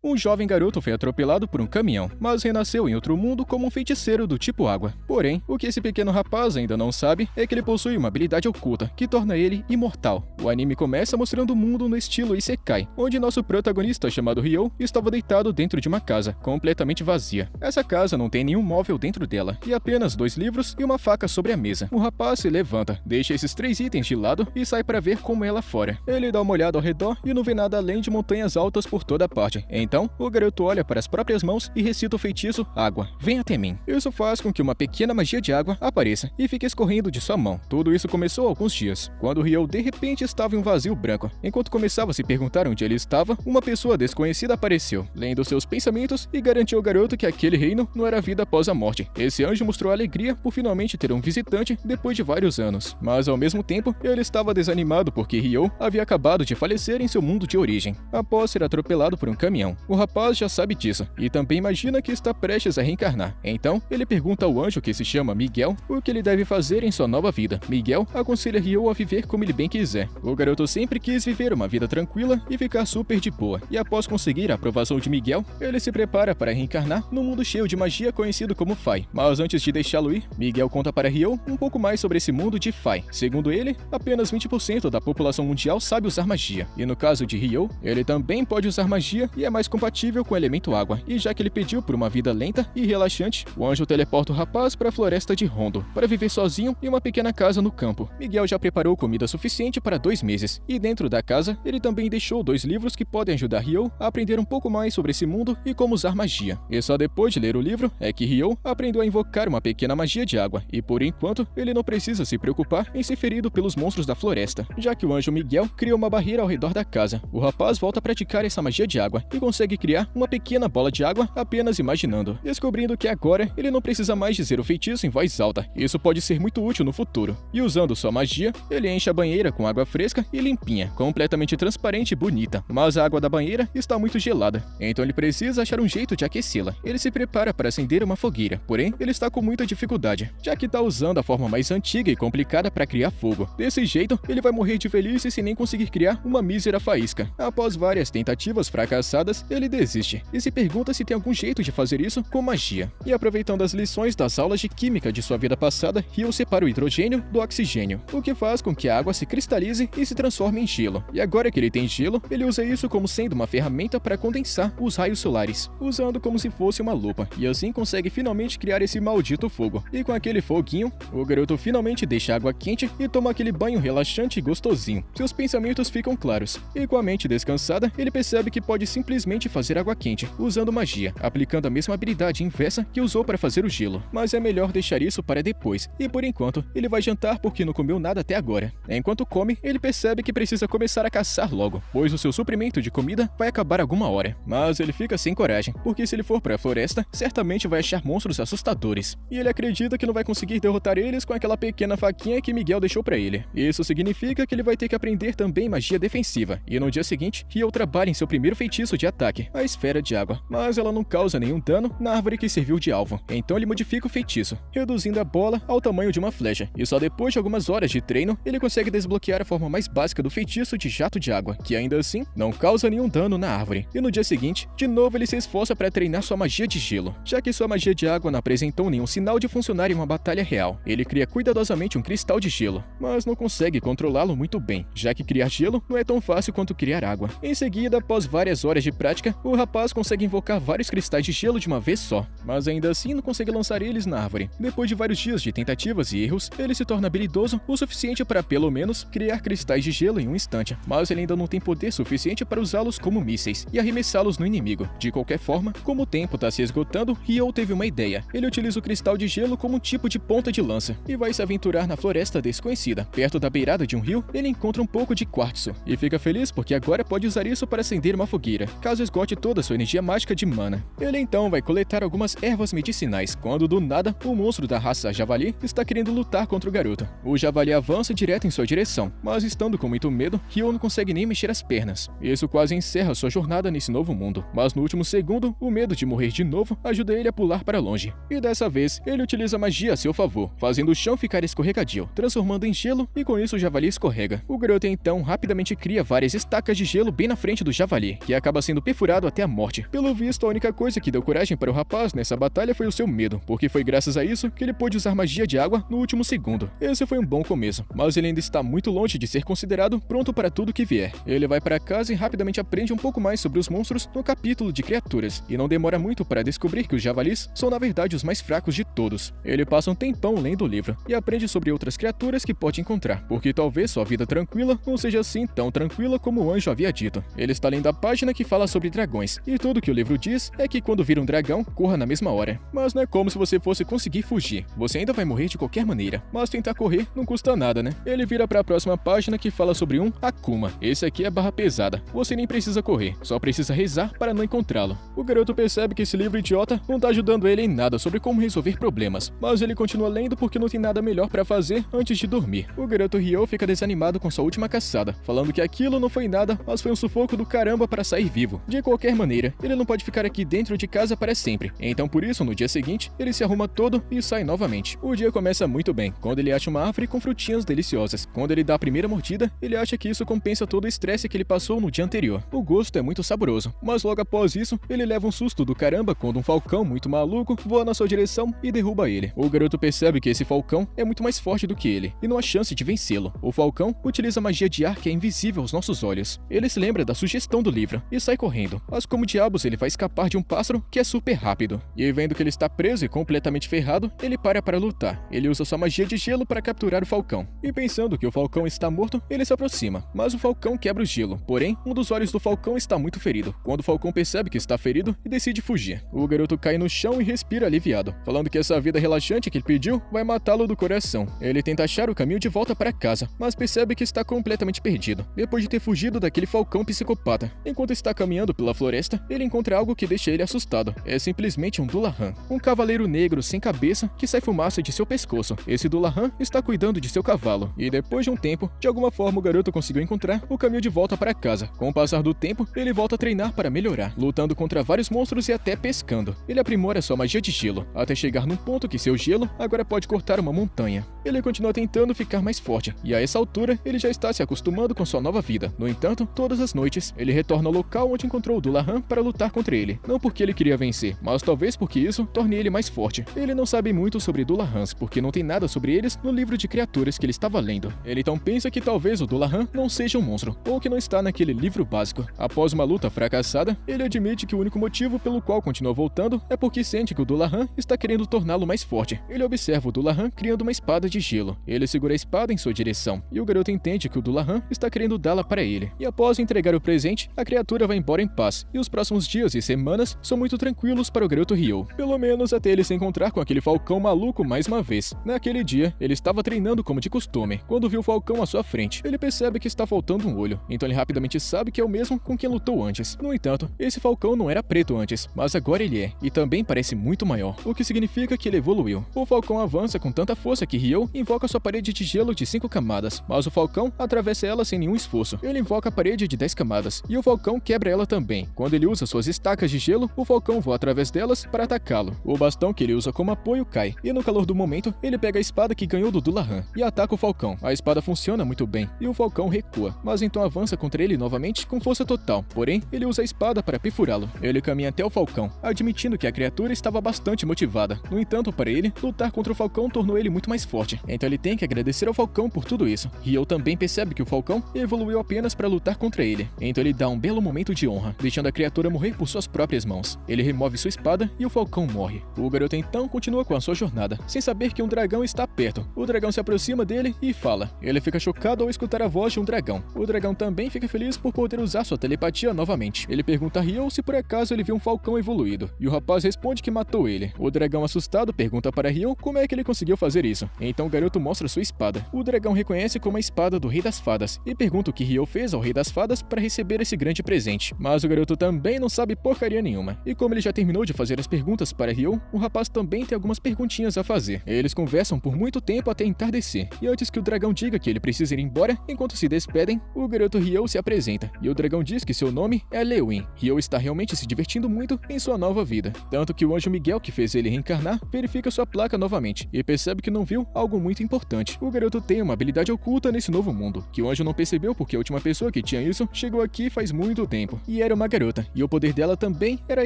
Um jovem garoto foi atropelado por um caminhão, mas renasceu em outro mundo como um feiticeiro do tipo água. Porém, o que esse pequeno rapaz ainda não sabe é que ele possui uma habilidade oculta que torna ele imortal. O anime começa mostrando o mundo no estilo Isekai, onde nosso protagonista chamado Ryo estava deitado dentro de uma casa, completamente vazia. Essa casa não tem nenhum móvel dentro dela, e apenas 2 livros e uma faca sobre a mesa. O rapaz se levanta, deixa esses 3 itens de lado e sai para ver como é lá fora. Ele dá uma olhada ao redor e não vê nada além de montanhas altas por toda parte. Então, o garoto olha para as próprias mãos e recita o feitiço Água, vem até mim. Isso faz com que uma pequena magia de água apareça e fique escorrendo de sua mão. Tudo isso começou há alguns dias, quando Ryo de repente estava em um vazio branco. Enquanto começava a se perguntar onde ele estava, uma pessoa desconhecida apareceu, lendo seus pensamentos e garantiu ao garoto que aquele reino não era vida após a morte. Esse anjo mostrou alegria por finalmente ter um visitante depois de vários anos, mas ao mesmo tempo ele estava desanimado porque Ryo havia acabado de falecer em seu mundo de origem, após ser atropelado por um caminhão. O rapaz já sabe disso e também imagina que está prestes a reencarnar. Então, ele pergunta ao anjo, que se chama Miguel, o que ele deve fazer em sua nova vida. Miguel aconselha Ryo a viver como ele bem quiser. O garoto sempre quis viver uma vida tranquila e ficar super de boa, e após conseguir a aprovação de Miguel, ele se prepara para reencarnar num mundo cheio de magia conhecido como Fai. Mas antes de deixá-lo ir, Miguel conta para Ryo um pouco mais sobre esse mundo de Fai. Segundo ele, apenas 20% da população mundial sabe usar magia, e no caso de Ryo, ele também pode usar magia e é mais compatível com o elemento água. E já que ele pediu por uma vida lenta e relaxante, o anjo teleporta o rapaz para a floresta de Rondo, para viver sozinho em uma pequena casa no campo. Miguel já preparou comida suficiente para 2 meses, e dentro da casa, ele também deixou 2 livros que podem ajudar Ryo a aprender um pouco mais sobre esse mundo e como usar magia. E só depois de ler o livro é que Ryo aprendeu a invocar uma pequena magia de água, e por enquanto, ele não precisa se preocupar em ser ferido pelos monstros da floresta, já que o anjo Miguel criou uma barreira ao redor da casa. O rapaz volta a praticar essa magia de água e consegue criar uma pequena bola de água apenas imaginando, descobrindo que agora ele não precisa mais dizer o feitiço em voz alta. Isso pode ser muito útil no futuro. E usando sua magia, ele enche a banheira com água fresca e limpinha, completamente transparente e bonita, mas a água da banheira está muito gelada, então ele precisa achar um jeito de aquecê-la. Ele se prepara para acender uma fogueira, porém ele está com muita dificuldade, já que está usando a forma mais antiga e complicada para criar fogo. Desse jeito, ele vai morrer de velhice sem nem conseguir criar uma mísera faísca. Após várias tentativas fracassadas, ele desiste e se pergunta se tem algum jeito de fazer isso com magia. E aproveitando as lições das aulas de química de sua vida passada, Ryo separa o hidrogênio do oxigênio, o que faz com que a água se cristalize e se transforme em gelo. E agora que ele tem gelo, ele usa isso como sendo uma ferramenta para condensar os raios solares, usando como se fosse uma lupa, e assim consegue finalmente criar esse maldito fogo. E com aquele foguinho, o garoto finalmente deixa a água quente e toma aquele banho relaxante e gostosinho. Seus pensamentos ficam claros, e com a mente descansada, ele percebe que pode simplesmente fazer água quente, usando magia, aplicando a mesma habilidade inversa que usou para fazer o gelo. Mas é melhor deixar isso para depois, e por enquanto, ele vai jantar porque não comeu nada até agora. Enquanto come, ele percebe que precisa começar a caçar logo, pois o seu suprimento de comida vai acabar alguma hora. Mas ele fica sem coragem, porque se ele for para a floresta, certamente vai achar monstros assustadores, e ele acredita que não vai conseguir derrotar eles com aquela pequena faquinha que Miguel deixou para ele. Isso significa que ele vai ter que aprender também magia defensiva, e no dia seguinte, Ryo trabalha em seu primeiro feitiço de ataque, a esfera de água, mas ela não causa nenhum dano na árvore que serviu de alvo. Então ele modifica o feitiço, reduzindo a bola ao tamanho de uma flecha, e só depois de algumas horas de treino, ele consegue desbloquear a forma mais básica do feitiço de jato de água, que ainda assim não causa nenhum dano na árvore. E no dia seguinte, de novo ele se esforça para treinar sua magia de gelo, já que sua magia de água não apresentou nenhum sinal de funcionar em uma batalha real. Ele cria cuidadosamente um cristal de gelo, mas não consegue controlá-lo muito bem, já que criar gelo não é tão fácil quanto criar água. Em seguida, após várias horas de prática, o rapaz consegue invocar vários cristais de gelo de uma vez só, mas ainda assim não consegue lançar eles na árvore. Depois de vários dias de tentativas e erros, ele se torna habilidoso o suficiente para, pelo menos, criar cristais de gelo em um instante, mas ele ainda não tem poder suficiente para usá-los como mísseis e arremessá-los no inimigo. De qualquer forma, como o tempo está se esgotando, Ryo teve uma ideia. Ele utiliza o cristal de gelo como um tipo de ponta de lança e vai se aventurar na floresta desconhecida. Perto da beirada de um rio, ele encontra um pouco de quartzo e fica feliz porque agora pode usar isso para acender uma fogueira, caso esgote toda a sua energia mágica de mana. Ele então vai coletar algumas ervas medicinais, quando do nada, o monstro da raça javali está querendo lutar contra o garoto. O javali avança direto em sua direção, mas estando com muito medo, Ryo não consegue nem mexer as pernas. Isso quase encerra sua jornada nesse novo mundo, mas no último segundo, o medo de morrer de novo ajuda ele a pular para longe. E dessa vez, ele utiliza magia a seu favor, fazendo o chão ficar escorregadio, transformando em gelo, e com isso o javali escorrega. O garoto então rapidamente cria várias estacas de gelo bem na frente do javali, que acaba sendo perfurado até a morte. Pelo visto, a única coisa que deu coragem para o rapaz nessa batalha foi o seu medo, porque foi graças a isso que ele pôde usar magia de água no último segundo. Esse foi um bom começo, mas ele ainda está muito longe de ser considerado pronto para tudo que vier. Ele vai para casa e rapidamente aprende um pouco mais sobre os monstros no capítulo de criaturas, e não demora muito para descobrir que os javalis são na verdade os mais fracos de todos. Ele passa um tempão lendo o livro e aprende sobre outras criaturas que pode encontrar, porque talvez sua vida tranquila não seja assim tão tranquila como o anjo havia dito. Ele está lendo a página que fala sobre dragões, e tudo que o livro diz é que quando vir um dragão, corra na mesma hora. Mas não é como se você fosse conseguir fugir, você ainda vai morrer de qualquer maneira, mas tentar correr não custa nada, né? Ele vira para a próxima página que fala sobre um Akuma. Esse aqui é barra pesada, você nem precisa correr, só precisa rezar para não encontrá-lo. O garoto percebe que esse livro idiota não tá ajudando ele em nada sobre como resolver problemas, mas ele continua lendo porque não tem nada melhor para fazer antes de dormir. O garoto Ryo fica desanimado com sua última caçada, falando que aquilo não foi nada, mas foi um sufoco do caramba para sair vivo. De qualquer maneira, ele não pode ficar aqui dentro de casa para sempre, então por isso, no dia seguinte, ele se arruma todo e sai novamente. O dia começa muito bem, quando ele acha uma árvore com frutinhas deliciosas. Quando ele dá a primeira mordida, ele acha que isso compensa todo o estresse que ele passou no dia anterior. O gosto é muito saboroso, mas logo após isso, ele leva um susto do caramba quando um falcão muito maluco voa na sua direção e derruba ele. O garoto percebe que esse falcão é muito mais forte do que ele, e não há chance de vencê-lo. O falcão utiliza magia de ar que é invisível aos nossos olhos. Ele se lembra da sugestão do livro e sai correndo, mas como diabos ele vai escapar de um pássaro que é super rápido. E vendo que ele está preso e completamente ferrado, ele para lutar. Ele usa sua magia de gelo para capturar o falcão. E pensando que o falcão está morto, ele se aproxima, mas o falcão quebra o gelo. Porém, um dos olhos do falcão está muito ferido. Quando o falcão percebe que está ferido e decide fugir, o garoto cai no chão e respira aliviado, falando que essa vida relaxante que ele pediu vai matá-lo do coração. Ele tenta achar o caminho de volta para casa, mas percebe que está completamente perdido, depois de ter fugido daquele falcão psicopata. Enquanto está caminhando pela floresta, ele encontra algo que deixa ele assustado. É simplesmente um Dullahan, um cavaleiro negro sem cabeça que sai fumaça de seu pescoço. Esse Dullahan está cuidando de seu cavalo, e depois de um tempo, de alguma forma o garoto conseguiu encontrar o caminho de volta para casa. Com o passar do tempo, ele volta a treinar para melhorar, lutando contra vários monstros e até pescando. Ele aprimora sua magia de gelo, até chegar num ponto que seu gelo agora pode cortar uma montanha. Ele continua tentando ficar mais forte, e a essa altura, ele já está se acostumando com sua nova vida. No entanto, todas as noites, ele retorna ao local onde encontrou o Dullahan para lutar contra ele. Não porque ele queria vencer, mas talvez porque isso torne ele mais forte. Ele não sabe muito sobre Dullahans, porque não tem nada sobre eles no livro de criaturas que ele estava lendo. Ele então pensa que talvez o Dullahan não seja um monstro, ou que não está naquele livro básico. Após uma luta fracassada, ele admite que o único motivo pelo qual continua voltando é porque sente que o Dullahan está querendo torná-lo mais forte. Ele observa o Dullahan criando uma espada de gelo. Ele segura a espada em sua direção, e o garoto entende que o Dullahan está querendo dá-la para ele. E após entregar o presente, a criatura vai embora em paz, e os próximos dias e semanas são muito tranquilos para o garoto Ryo. Pelo menos até ele se encontrar com aquele falcão maluco mais uma vez. Naquele dia, ele estava treinando como de costume, quando viu o falcão à sua frente. Ele percebe que está faltando um olho, então ele rapidamente sabe que é o mesmo com quem lutou antes. No entanto, esse falcão não era preto antes, mas agora ele é, e também parece muito maior, o que significa que ele evoluiu. O falcão avança com tanta força que Ryo invoca sua parede de gelo de 5 camadas, mas o falcão atravessa ela sem nenhum esforço. Ele invoca a parede de 10 camadas, e o falcão quebra ela também. Quando ele usa suas estacas de gelo, o falcão voa através delas para atacá-lo. O bastão que ele usa como apoio cai, e no calor do momento, ele pega a espada que ganhou do Dullahan e ataca o falcão. A espada funciona muito bem, e o falcão recua, mas então avança contra ele novamente com força total. Porém, ele usa a espada para perfurá-lo. Ele caminha até o falcão, admitindo que a criatura estava bastante motivada. No entanto, para ele, lutar contra o falcão tornou ele muito mais forte, então ele tem que agradecer ao falcão por tudo isso. Ryo também percebe que o falcão evoluiu apenas para lutar contra ele, então ele dá um belo momento de honra, deixando a criatura morrer por suas próprias mãos. Ele remove sua espada e o falcão morre. O garoto então continua com a sua jornada, sem saber que um dragão está perto. O dragão se aproxima dele e fala. Ele fica chocado ao escutar a voz de um dragão. O dragão também fica feliz por poder usar sua telepatia novamente. Ele pergunta a Ryo se por acaso ele viu um falcão evoluído, e o rapaz responde que matou ele. O dragão assustado pergunta para Ryo como é que ele conseguiu fazer isso. Então o garoto mostra sua espada. O dragão reconhece como a espada do Rei das Fadas e pergunta o que Ryo fez ao Rei das Fadas para receber esse grande presente. Mas o garoto também não sabe porcaria nenhuma. E como ele já terminou de fazer as perguntas para Ryo, o rapaz também tem algumas perguntinhas a fazer. Eles conversam por muito tempo até entardecer, e antes que o dragão diga que ele precisa ir embora, enquanto se despedem, o garoto Ryo se apresenta, e o dragão diz que seu nome é Lewin. Ryo está realmente se divertindo muito em sua nova vida, tanto que o anjo Miguel que fez ele reencarnar verifica sua placa novamente, e percebe que não viu algo muito importante. O garoto tem uma habilidade oculta nesse novo mundo, que o anjo não percebeu porque a última pessoa que tinha isso chegou aqui faz muito tempo, e era uma garota, e o poder dela também era a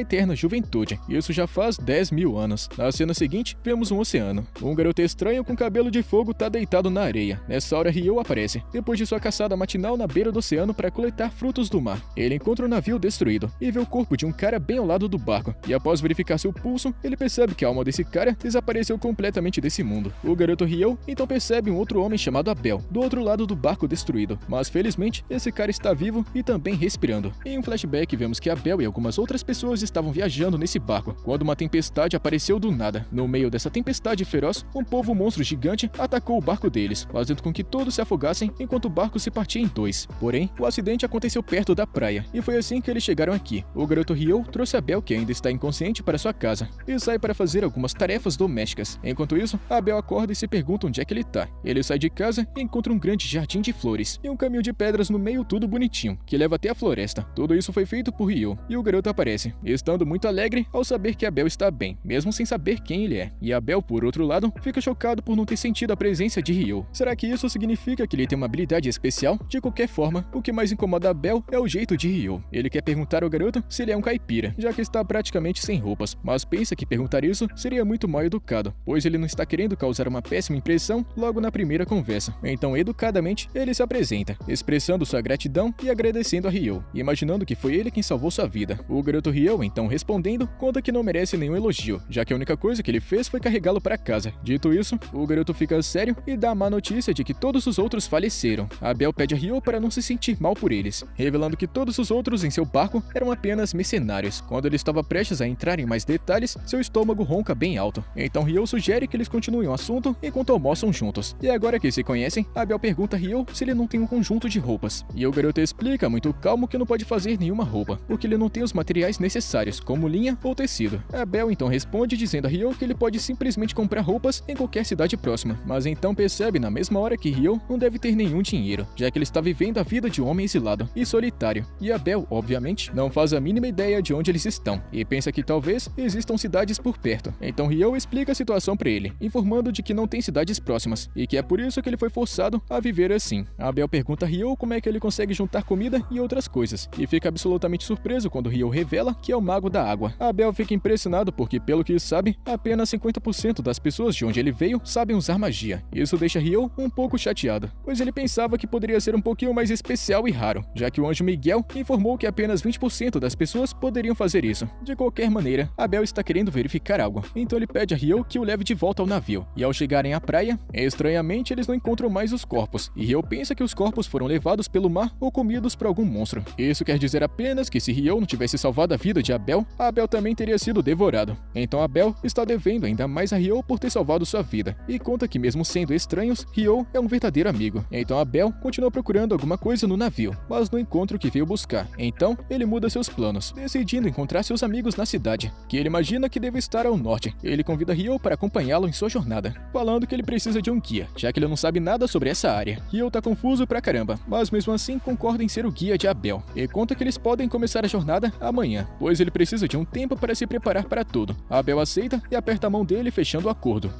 eterna juventude. Isso já faz 10.000 anos. Na cena seguinte, vemos um oceano. Um garoto estranho com cabelo de fogo tá deitado na areia. Nessa hora, Ryo aparece, depois de sua caçada matinal na beira do oceano para coletar frutos do mar. Ele encontra o navio destruído e vê o corpo de um cara bem ao lado do barco, e após verificar seu pulso, ele percebe que a alma desse cara desapareceu completamente desse mundo. O garoto Ryo então percebe um outro homem chamado Abel, do outro lado do barco destruído, mas felizmente esse cara está vivo e também respirando. Em um flashback vemos que Abel e algumas outras pessoas estavam viajando nesse barco, quando uma tempestade apareceu do nada. No meio dessa tempestade feroz, um povo monstro gigante atacou o barco deles, fazendo com que todos se afogassem enquanto o barco se partia em dois. Porém, o acidente aconteceu perto da praia, e foi assim que eles chegaram aqui. O garoto Ryo trouxe Abel, que ainda está inconsciente, para sua casa, e sai para fazer algumas tarefas domésticas. Enquanto isso, Abel acorda e se pergunta onde é que ele tá. Ele sai de casa e encontra um grande jardim de flores, e um caminho de pedras no meio tudo bonitinho, que leva até a floresta. Tudo isso foi feito por Ryo, e o garoto aparece, estando muito alegre ao saber que Abel está bem, mesmo sem saber quem ele é. E Abel, por outro lado, fica chocado por não ter sentido a presença de Ryo. Será que isso significa que ele tem uma habilidade especial? De qualquer forma, o que mais incomoda Abel é o jeito de Ryo. Ele quer perguntar ao garoto se ele é um caipira, já que está praticamente sem roupas, mas pensa que perguntar isso seria muito mal educado, pois ele não está querendo causar uma péssima impressão logo na primeira conversa. Então, educadamente, ele se apresenta, expressando sua gratidão e agradecendo a Ryo, imaginando que foi ele quem salvou sua vida. O garoto Ryo, então respondendo, conta que não merece nenhum elogio, já que a única coisa que ele fez foi carregá-lo para casa. Dito isso, o garoto fica sério e dá a má notícia de que todos os outros faleceram. Abel pede a Ryo para não se sentir mal por eles, revelando que todos os outros em seu barco eram apenas mercenários. Quando ele estava prestes a entrar em mais detalhes, seu estômago ronca bem alto. Então Ryo sugere que eles continuem o assunto enquanto almoçam juntos. E agora que se conhecem, Abel pergunta a Ryo se ele não tem um conjunto de roupas. E o garoto explica muito calmo que não pode fazer nenhuma roupa, porque ele não tem os materiais necessários, como linha ou tecido. Abel então responde dizendo a Ryo que ele pode simplesmente comprar roupas em qualquer cidade próxima, mas então percebe na mesma hora que Ryo não deve ter nenhum dinheiro, já que ele está vivendo a vida de um homem exilado e solitário. E Abel, obviamente, não faz a mínima ideia de onde eles estão, e pensa que talvez existam cidades por perto. Então Ryo explica a situação para ele, informando de que não tem cidades próximas, e que é por isso que ele foi forçado a viver assim. Abel pergunta a Ryo como é que ele consegue juntar comida e outras coisas, e fica absolutamente surpreso quando Ryo revela que é o mago da água. Abel fica impressionado porque, pelo que sabe, apenas 50% das pessoas de onde ele veio sabem usar magia. Isso deixa Ryo um pouco chateado, pois ele pensava que poderia ser um pouquinho mais especial e raro, já que o anjo Miguel informou que apenas 20% das pessoas poderiam fazer isso. De qualquer maneira, Abel está querendo verificar algo, então ele pede a Ryo que o leve de volta ao navio. E ao chegarem à praia, estranhamente eles não encontram mais os corpos, e Ryo pensa que os corpos foram levados pelo mar ou comidos por algum monstro. Isso quer dizer apenas que se Ryo não tivesse salvado a vida de Abel, Abel também teria sido devorado. Então Abel está devendo ainda mais a Ryo por ter salvado sua vida, e conta que mesmo sendo estranhos, Ryo é um verdadeiro amigo. Então Abel continua procurando alguma coisa no navio, mas não encontra o que veio buscar. Então ele muda seus planos, decidindo encontrar seus amigos na cidade, que ele imagina que deve estar ao norte. Ele convida Ryo para acompanhá-lo em sua jornada, falando que ele precisa de um guia, já que ele não sabe nada sobre essa área. Ryo tá confuso pra caramba, mas mesmo assim concorda em ser o guia de Abel, e conta que eles podem começar a jornada amanhã, pois ele precisa de um tempo para se preparar para tudo. Abel aceita e aperta a mão dele, fechando o acordo.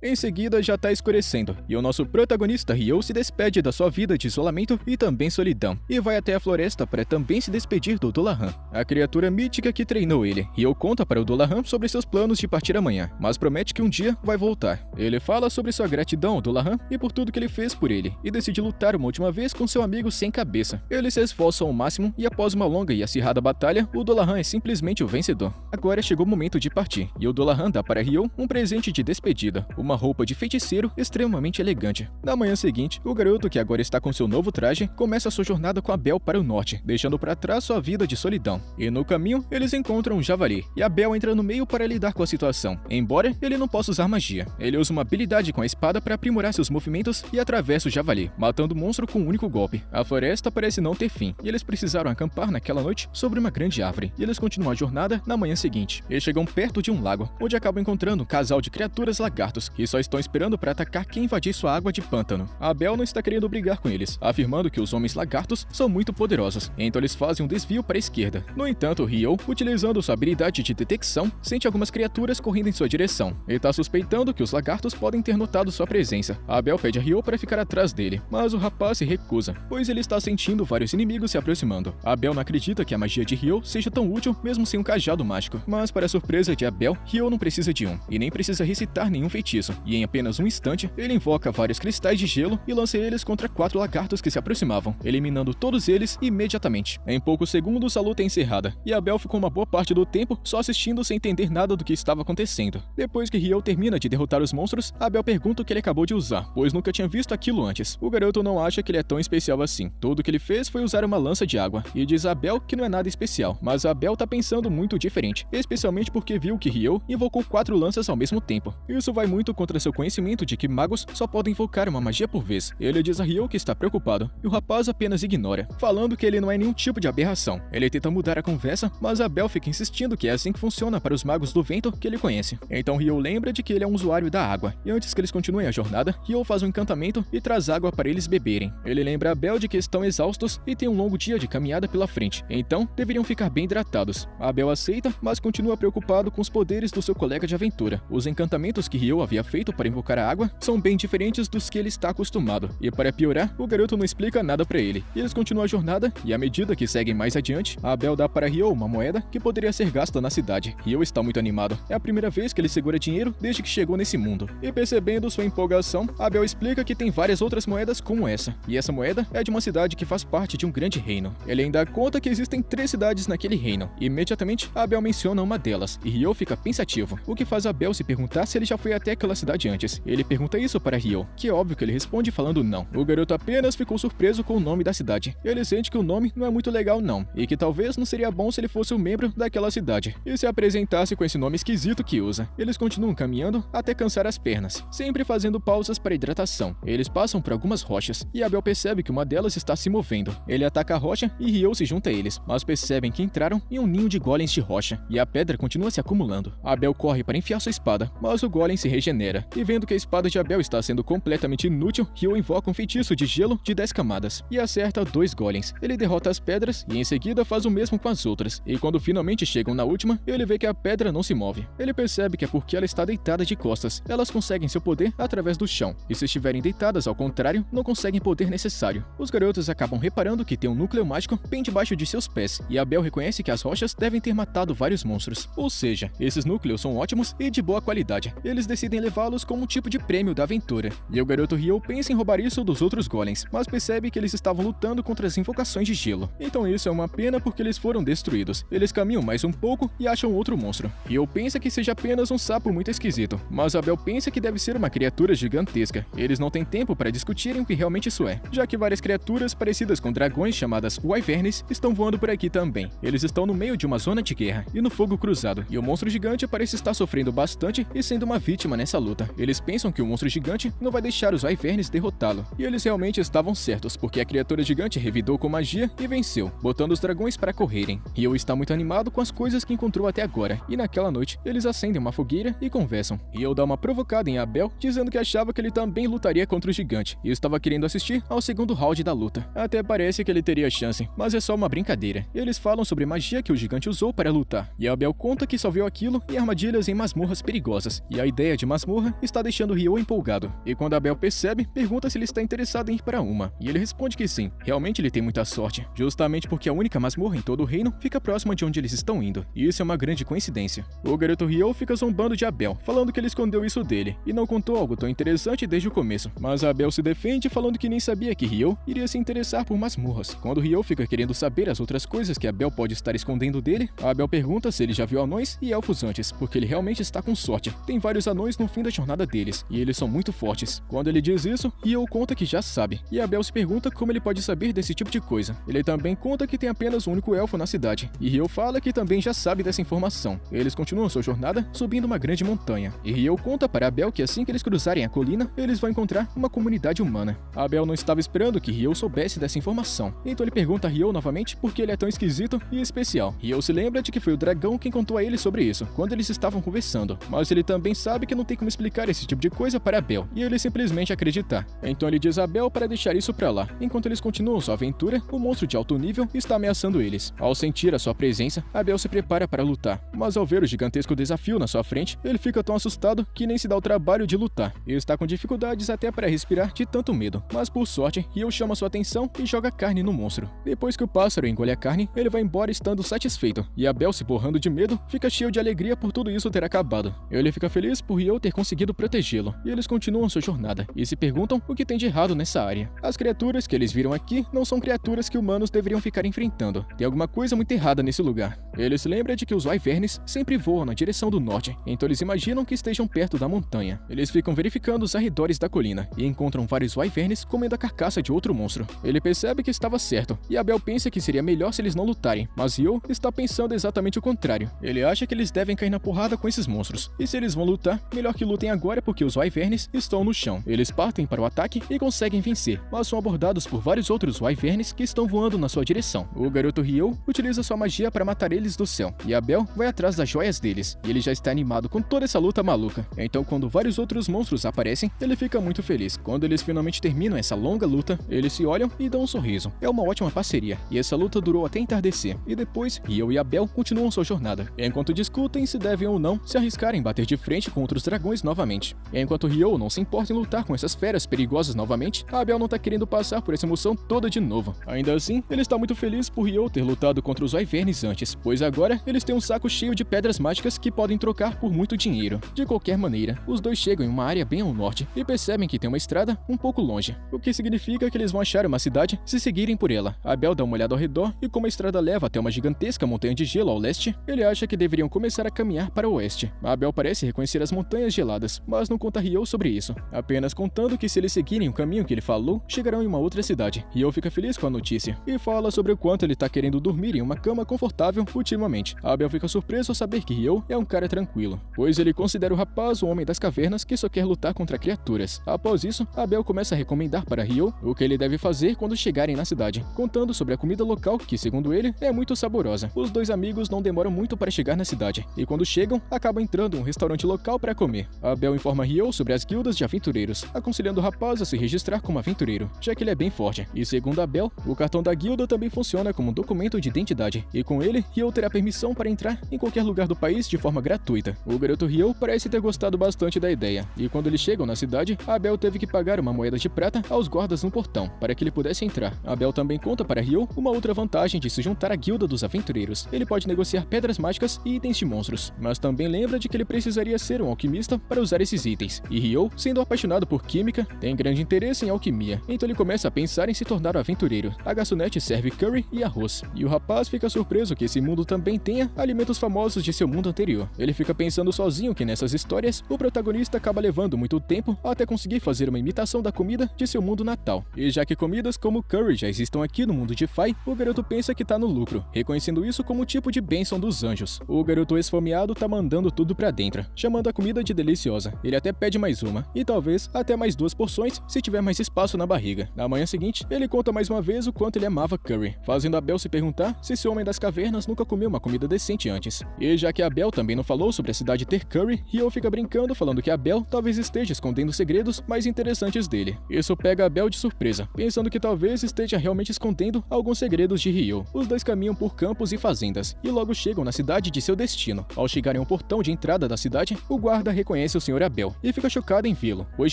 Em seguida, já tá escurecendo, e o nosso protagonista Ryo se despede da sua vida de isolamento e também solidão, e vai até a floresta para também se despedir do Dullahan, a criatura mítica que treinou ele. Ryo conta para o Dullahan sobre seus planos de partir amanhã, mas promete que um dia vai voltar. Ele fala sobre sua gratidão ao Dullahan e por tudo que ele fez por ele, e decide lutar uma última vez com seu amigo sem cabeça. Eles se esforçam ao máximo, e após uma longa e acirrada batalha, o Dullahan é simplesmente o vencedor. Agora chegou o momento de partir, e o Dullahan dá para Ryo um presente de despedida, uma roupa de feiticeiro extremamente elegante. Na manhã seguinte, o garoto, que agora está com seu novo traje, começa sua jornada com Abel para o norte, deixando para trás sua vida de solidão. E no caminho, eles encontram um javali, e Abel entra no meio para lidar com a situação. Embora ele não possa usar magia, ele usa uma habilidade com a espada para aprimorar seus movimentos e atravessa o javali, matando o monstro com um único golpe. A floresta parece não ter fim, e eles precisaram acampar naquela noite sobre uma grande árvore, e eles continuam a jornada na manhã seguinte. Eles chegam perto de um lago, onde acabam encontrando um casal de criaturas lagartos que só estão esperando para atacar quem invadir sua água de pântano. Abel não está querendo brigar com eles, afirmando que os homens lagartos são muito poderosos, então eles fazem um desvio para a esquerda. No entanto, Ryo, utilizando sua habilidade de detecção, sente algumas criaturas correndo em sua direção. Ele está suspeitando que os lagartos podem ter notado sua presença. Abel pede a Ryo para ficar atrás dele, mas o rapaz se recusa, pois ele está sentindo vários inimigos se aproximando. Abel não acredita que a magia de Ryo seja tão útil mesmo sem um cajado mágico, mas para a surpresa de Abel, Ryo não precisa de um, e nem precisa recitar nenhum feitiço, e em apenas um instante, ele invoca vários cristais de gelo e lança eles contra 4 lagartos que se aproximavam, eliminando todos eles imediatamente. Em poucos segundos, a luta é encerrada, e Abel ficou uma boa parte do tempo só assistindo sem entender nada do que estava acontecendo. Depois que Ryo termina de derrotar os monstros, Abel pergunta o que ele acabou de usar, pois nunca tinha visto aquilo antes. O garoto não acha que ele é tão especial assim. Tudo que ele fez foi usar uma lança de água, e diz a Abel que não é nada especial, mas Abel tá pensando muito diferente, especialmente porque viu que Ryo invocou 4 lanças ao mesmo tempo. Isso vai muito contra seu conhecimento de que magos só podem invocar uma magia por vez. Ele diz a Ryo que está preocupado, e o rapaz apenas ignora, falando que ele não é nenhum tipo de aberração. Ele tenta mudar a conversa, mas Abel fica insistindo que é assim que funciona para os magos do vento que ele conhece. Então Ryo lembra de que ele é um usuário da água, e antes que eles continuem a jornada, Ryo faz um encantamento e traz água para eles beberem. Ele lembra Abel de que estão exaustos e tem um longo dia de caminhada pela frente, então deveriam ficar bem hidratados. Abel aceita, mas continua preocupado com os poderes do seu colega de aventura. Os encantamentos que Ryo havia feito para invocar a água são bem diferentes dos que ele está acostumado, e para piorar, o garoto não explica nada para ele. Eles continuam a jornada, e à medida que seguem mais adiante, Abel dá para Ryo uma moeda que poderia ser gasta na cidade. Ryo está muito animado. É a primeira vez que ele segura dinheiro desde que chegou nesse mundo. E percebendo sua empolgação, Abel explica que tem várias outras moedas como essa, e essa moeda é de uma cidade que faz parte de um grande reino. Ele ainda conta que existem 3 cidades naquele reino, e imediatamente Abel menciona uma delas, e Ryo fica pensativo, o que faz Abel se perguntar se ele já foi até aquela cidade antes. Ele pergunta isso para Ryo, que é óbvio que ele responde falando não. O garoto apenas ficou surpreso com o nome da cidade. Ele sente que o nome não é muito legal não, e que talvez não seria bom se ele fosse um membro daquela cidade, e se apresentasse com esse nome esquisito que usa. Eles continuam caminhando até cansar as pernas, sempre fazendo pausas para hidratação. Eles passam por algumas rochas, e Abel percebe que uma delas está se movendo. Ele ataca a rocha e Ryo se junta a eles, mas percebem que entraram em um ninho de golems de rocha, e a pedra continua se acumulando. Abel corre para enfiar sua espada, mas o golem se regenera, e vendo que a espada de Abel está sendo completamente inútil, Ryo invoca um feitiço de gelo de 10 camadas, e acerta 2 golems. Ele derrota as pedras, e em seguida faz o mesmo com as outras, e quando finalmente chegam na última, ele vê que a pedra não se move. Ele percebe que é porque ela está deitada de costas. Elas conseguem seu poder através do chão, e se estiverem deitadas ao contrário, não conseguem poder necessário. Os garotos acabam reparando que tem um núcleo mágico bem debaixo de seus pés, e Abel reconhece que as rochas devem ter matado vários monstros. Ou seja, esses núcleos são ótimos e de boa qualidade. Eles decidem levá-los como um tipo de prêmio da aventura. E o garoto Ryo pensa em roubar isso dos outros golems, mas percebe que eles estavam lutando contra as invocações de gelo. Então isso é uma pena porque eles foram destruídos. Eles caminham mais um pouco e acham outro monstro. Ryo pensa que seja apenas um sapo muito esquisito, mas Abel pensa que deve ser uma criatura gigantesca. Eles não têm tempo para discutirem o que realmente isso é, já que várias criaturas parecidas com dragões chamadas wyverns estão voando por aqui também. Eles estão no meio de uma zona de guerra e no fogo cruzado, e o monstro gigante parece estar sofrendo bastante e sendo uma vítima nessa luta. Eles pensam que o monstro gigante não vai deixar os wyverns derrotá-lo, e eles realmente estavam certos, porque a criatura gigante revidou com magia e venceu, botando os dragões para correrem. Ryo está muito animado com as coisas que encontrou até agora, e naquela noite eles acendem uma fogueira e conversam. Ryo dá uma provocada em Abel, dizendo que achava que ele também lutaria contra o gigante, e estava querendo assistir ao segundo round da luta. Até parece que ele teria chance, mas é só uma brincadeira. Eles falam sobre magia que o gigante usou para lutar, e Abel conta que só viu aquilo em armadilhas em masmorras perigosas, e a ideia de masmorra está deixando Ryo empolgado. E quando Abel percebe, pergunta se ele está interessado em ir para uma, e ele responde que sim, realmente ele tem muita sorte, justamente porque a única masmorra em todo o reino fica próxima de onde eles estão indo, e isso é uma grande coincidência. O garoto Ryo fica zombando de Abel, falando que ele escondeu isso dele, e não contou algo tão interessante desde o começo, mas Abel se defende falando que nem sabia que Ryo iria se interessar por masmorras. Quando Ryo fica querendo saber as outras coisas que Abel pode estar escondendo dele, Abel pergunta se ele já viu anões e elfos antes, porque ele realmente está com sorte. Tem vários anões no fim da jornada deles, e eles são muito fortes. Quando ele diz isso, Ryo conta que já sabe, e Abel se pergunta como ele pode saber desse tipo de coisa. Ele também conta que tem apenas um único elfo na cidade, e Ryo fala que também já sabe dessa informação. Eles continuam sua jornada subindo uma grande montanha, e Ryo conta para Abel que assim que eles cruzarem a colina, eles vão encontrar uma comunidade humana. Abel não estava esperando que Ryo soubesse dessa informação, então ele pergunta a Ryo novamente por que ele é tão esquisito e especial. Ryo se lembra de que foi o dragão quem contou a ele sobre isso, quando eles estavam conversando, mas ele também sabe que não tem como como explicar esse tipo de coisa para Abel, e ele simplesmente acreditar. Então ele diz a Abel para deixar isso pra lá. Enquanto eles continuam sua aventura, o monstro de alto nível está ameaçando eles. Ao sentir a sua presença, Abel se prepara para lutar, mas ao ver o gigantesco desafio na sua frente, ele fica tão assustado que nem se dá o trabalho de lutar, e está com dificuldades até para respirar de tanto medo. Mas por sorte, Ryo chama sua atenção e joga carne no monstro. Depois que o pássaro engole a carne, ele vai embora estando satisfeito, e Abel, se borrando de medo, fica cheio de alegria por tudo isso ter acabado. Ele fica feliz por Ryo ter conseguido protegê-lo, e eles continuam sua jornada, e se perguntam o que tem de errado nessa área. As criaturas que eles viram aqui não são criaturas que humanos deveriam ficar enfrentando. Tem alguma coisa muito errada nesse lugar. Ele se lembra de que os wyverns sempre voam na direção do norte, então eles imaginam que estejam perto da montanha. Eles ficam verificando os arredores da colina, e encontram vários wyverns comendo a carcaça de outro monstro. Ele percebe que estava certo, e Abel pensa que seria melhor se eles não lutarem, mas Ryo está pensando exatamente o contrário. Ele acha que eles devem cair na porrada com esses monstros, e se eles vão lutar, melhor que lutem agora porque os wyverns estão no chão. Eles partem para o ataque e conseguem vencer, mas são abordados por vários outros wyverns que estão voando na sua direção. O garoto Ryo utiliza sua magia para matar eles do céu, e Abel vai atrás das joias deles, e ele já está animado com toda essa luta maluca. Então quando vários outros monstros aparecem, ele fica muito feliz. Quando eles finalmente terminam essa longa luta, eles se olham e dão um sorriso. É uma ótima parceria, e essa luta durou até entardecer, e depois Ryo e Abel continuam sua jornada, enquanto discutem se devem ou não se arriscar em bater de frente com outros dragões novamente. Enquanto Ryo não se importa em lutar com essas feras perigosas novamente, Abel não tá querendo passar por essa emoção toda de novo. Ainda assim, ele está muito feliz por Ryo ter lutado contra os wyverns antes, pois agora eles têm um saco cheio de pedras mágicas que podem trocar por muito dinheiro. De qualquer maneira, os dois chegam em uma área bem ao norte e percebem que tem uma estrada um pouco longe, o que significa que eles vão achar uma cidade se seguirem por ela. Abel dá uma olhada ao redor e como a estrada leva até uma gigantesca montanha de gelo ao leste, ele acha que deveriam começar a caminhar para o oeste. Abel parece reconhecer as montanhas geladas, mas não conta a Ryo sobre isso, apenas contando que se eles seguirem o caminho que ele falou, chegarão em uma outra cidade. Ryo fica feliz com a notícia e fala sobre o quanto ele tá querendo dormir em uma cama confortável ultimamente. Abel fica surpreso ao saber que Ryo é um cara tranquilo, pois ele considera o rapaz o homem das cavernas que só quer lutar contra criaturas. Após isso, Abel começa a recomendar para Ryo o que ele deve fazer quando chegarem na cidade, contando sobre a comida local que, segundo ele, é muito saborosa. Os dois amigos não demoram muito para chegar na cidade, e quando chegam, acabam entrando em um restaurante local para comer. Abel informa Ryo sobre as guildas de aventureiros, aconselhando o rapaz a se registrar como aventureiro, já que ele é bem forte. E segundo Abel, o cartão da guilda também funciona como um documento de identidade, e com ele, Ryo terá permissão para entrar em qualquer lugar do país de forma gratuita. O garoto Ryo parece ter gostado bastante da ideia, e quando eles chegam na cidade, Abel teve que pagar uma moeda de prata aos guardas no portão, para que ele pudesse entrar. Abel também conta para Ryo uma outra vantagem de se juntar à guilda dos aventureiros. Ele pode negociar pedras mágicas e itens de monstros, mas também lembra de que ele precisaria ser um alquimista para usar esses itens. E Ryo, sendo apaixonado por química, tem grande interesse em alquimia, então ele começa a pensar em se tornar um aventureiro. A garçonete serve curry e arroz, e o rapaz fica surpreso que esse mundo também tenha alimentos famosos de seu mundo anterior. Ele fica pensando sozinho que nessas histórias, o protagonista acaba levando muito tempo até conseguir fazer uma imitação da comida de seu mundo natal. E já que comidas como curry já existam aqui no mundo de Fai, o garoto pensa que tá no lucro, reconhecendo isso como tipo de bênção dos anjos. O garoto esfomeado tá mandando tudo pra dentro, chamando a comida de deliciosa. Ele até pede mais uma, e talvez até mais 2 porções se tiver mais espaço na barriga. Na manhã seguinte, ele conta mais uma vez o quanto ele amava curry, fazendo Abel se perguntar se esse homem das cavernas nunca comeu uma comida decente antes. E já que Abel também não falou sobre a cidade ter curry, Ryo fica brincando falando que Abel talvez esteja escondendo segredos mais interessantes dele. Isso pega Abel de surpresa, pensando que talvez esteja realmente escondendo alguns segredos de Ryo. Os dois caminham por campos e fazendas, e logo chegam na cidade de seu destino. Ao chegarem ao portão de entrada da cidade, o guarda reconhece o Sr. Abel, e fica chocado em vê-lo, pois